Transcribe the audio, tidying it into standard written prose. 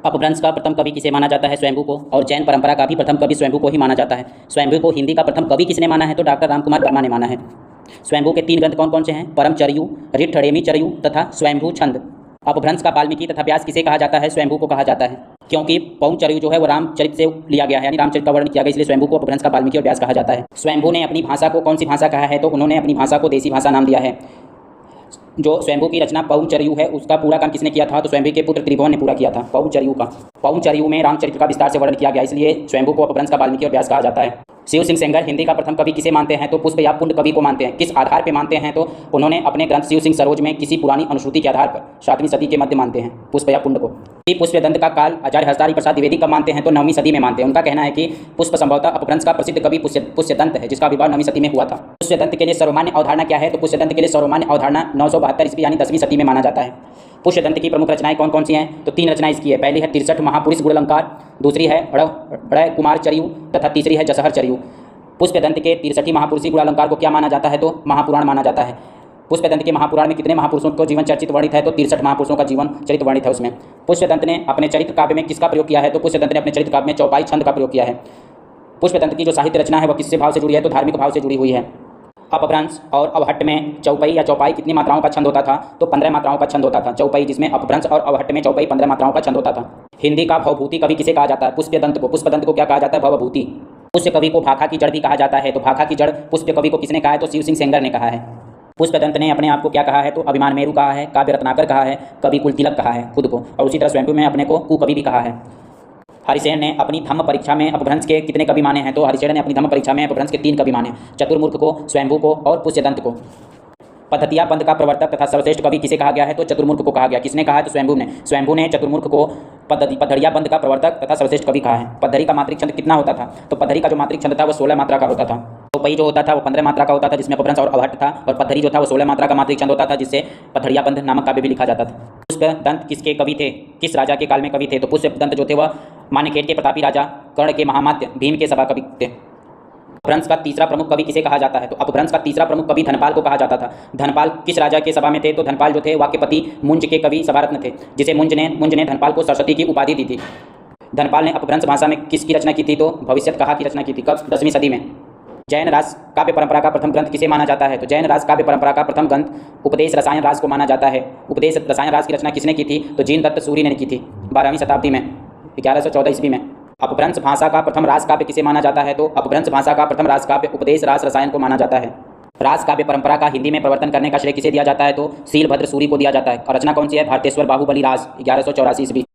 अपभ्रंश का प्रथम कवि किसे माना जाता है? स्वयंभू को। और जैन परंपरा का भी प्रथम कवि स्वयंभू को ही माना जाता है। स्वयंभू को हिंदी का प्रथम कवि किसने माना है? तो डॉक्टर रामकुमार वर्मा ने माना है। स्वयंभू के 3 ग्रंथ कौन कौन से हैं? परमचर्यु, ऋठरेमीचर्यु तथा स्वयंभू छंद। अपभ्रंश का वाल्मीकि तथा व्यास किसे कहा जाता है? स्वयंभू को कहा जाता है, क्योंकि पौंचर्यु जो है वो रामचरित से लिया गया है, यानी रामचरित का वर्णन किया गया, इसलिए स्वयंभू को अपभ्रंश का वाल्मीकि और व्यास कहा जाता है। स्वयंभू ने अपनी भाषा को कौन सी भाषा कहा है? तो उन्होंने अपनी भाषा को देसी भाषा नाम दिया है। जो स्वयंभू की रचना पौंचर्यु है उसका पूरा काम किसने किया था? तो स्वयंभू के पुत्र त्रिभुवन ने पूरा किया था पौंचर्यु का। पौंचर्यु में रामचरित्र का विस्तार से वर्णन किया गया, इसलिए स्वयंभू को अपभ्रंश का वाल्मीकि और व्यास कहा जाता है। शिव सिंह सेंगर हिंदी का प्रथम कवि किसे मानते हैं? तो पुष्प या पुंड कवि को मानते हैं। किस आधार पर मानते हैं? तो उन्होंने अपने ग्रंथ शिव सिंह सरोज में किसी पुरानी अनुश्रुति के आधार पर 7वीं सदी के मध्य मानते हैं पुष्प या पुंड को। पुष्पदंत का काल आचार्य हरसारी प्रसाद द्विवेदी कब मानते हैं? तो 9वीं सदी में मानते हैं। उनका कहना है कि पुष्प संभवतः अपभ्रंश का प्रसिद्ध कवि पुष्यदंत है, जिसका विवाह 9वीं सदी में हुआ था। पुष्यदंत के लिए सर्वमान्य अवधारणा क्या है? तो पुष्यदंत के लिए सर्वमान्य अवधारणा 972 ईस्वी यानी 10वीं सदी में माना जाता है। पुष्यदंत की प्रमुख रचनाएं कौन कौन सी हैं? तो 3 रचनाएं इसकी है। पहली है 63 महापुरुष गुणालंकार, दूसरी है हृदय कुमार चर्यु तथा तीसरी है जसहर चर्यु। पुष्पदंत के 63 महापुरुषी गुणालंकार को क्या माना जाता है? तो महापुराण माना जाता है। पुष्पदंत के महापुराण में कितने महापुरुषों को जीवन चर्चित वर्णित है? तो 63 महापुरुषों का जीवन चरित्र वर्णित है उसमें। पुष्पदंत ने अपने चरित्र काव्य में किसका प्रयोग किया है? तो पुष्पदंत ने अपने चरित्र काव्य में चौपाई छंद का प्रयोग किया है। पुष्पदंत की जो साहित्य रचना है वह किससे भाव से जुड़ी है? तो धार्मिक भाव से जुड़ी हुई है। अपभ्रंश और अवहट्ट में चौपाई या चौपाई कितनी मात्राओं का छंद होता था? तो 15 मात्राओं का छंद होता था चौपाई, जिसमें अपभ्रंश और अवहट्ट में चौपाई 15 मात्राओं का छंद होता था। हिंदी का भवभूति कवि किसे कहा जाता है? पुष्पदंत को। पुष्पदंत को क्या कहा जाता है? भवभूति। पुष्प कवि को भाखा की जड़ भी कहा जाता है। तो भाखा की जड़ पुष्प कवि को किसने कहा है? तो शिव सिंह सेंगर ने कहा है। पुष्पदंत ने अपने आप को क्या कहा है? तो अभिमान मेरु कहा है, काव्य रत्नाकर कहा है, कवि कुल तिलक कहा है खुद को, और उसी तरह स्वयंभू में अपने को कुकवि भी कहा है। हरिसेन ने अपनी धम्म परीक्षा में अपभ्रंश के कितने कवि माने हैं? तो हरिसेन ने अपनी धम्म परीक्षा में अपभ्रंश के 3 कवि माने, चतुर्मुख को, स्वयंभू को और पुष्यदंत को। पद्धतिया पंथ का प्रवर्तक तथा सर्वश्रेष्ठ कवि किसे कहा गया है? तो चतुर्मुख को कहा गया। किसने कहा है? तो स्वयंभू ने। स्वयंभू ने चतुर्मुख को पद्धड़िया बंध का प्रवर्तक तथा सर्वश्रेष्ठ कवि कहा है। पद्धड़ी का मात्रिक छंद कितना होता था? तो पद्धड़ी का जो मात्रिक छंद था वो 16 मात्रा का होता था। चौपाई जो होता था वो 15 मात्रा का होता था, जिसमें अपभ्रंश और अवहट्ट था, और पद्धड़ी जो था वो 16 मात्रा का मात्रिक छंद होता था, जिससे पद्धड़िया बंध नामक काव्य भी लिखा जाता था। पुष्पदंत किसके कवि थे? किस राजा के काल में कवि थे? तो पुष्पदंत जो थे वह मान्यखेड़ के प्रतापी राजा कर्ण के महामात्य भीम के सभा कवि थे। अपभ्रंश का तीसरा प्रमुख कवि किसे कहा जाता है? तो अपभ्रंश का तीसरा प्रमुख कवि धनपाल को कहा जाता था। धनपाल किस राजा के सभा में थे? तो धनपाल जो थे वाक्यपति मुंज के कवि सभारत्न थे, जिसे मुंज ने धनपाल को सरस्वती की उपाधि दी थी। धनपाल ने अपभ्रंश भाषा में किसकी रचना की थी? तो भविष्यत कहा की रचना की थी। कब? 10वीं सदी में। जैन राज काव्य परंपरा का प्रथम ग्रंथ किसे माना जाता है? तो जैन राज काव्य परंपरा का प्रथम ग्रंथ उपदेश रसायन राज को माना जाता है। उपदेश रसायन राज की रचना किसने की थी? तो जीन दत्त सूरी ने की थी 12वीं शताब्दी में, 1114 ईस्वी में। अपभ्रंश भाषा का प्रथम राज काव्य किसे माना जाता है? तो अपभ्रंश भाषा का प्रथम राज काव्य उपदेश रास रसायन को माना जाता है। राज काव्य परंपरा का हिंदी में प्रवर्तन करने का श्रेय किसे दिया जाता है? तो शीलभद्र सूरी को दिया जाता है। और रचना कौन सी है? भारतेश्वर बाहुबली राज, 1184 ईस्वी।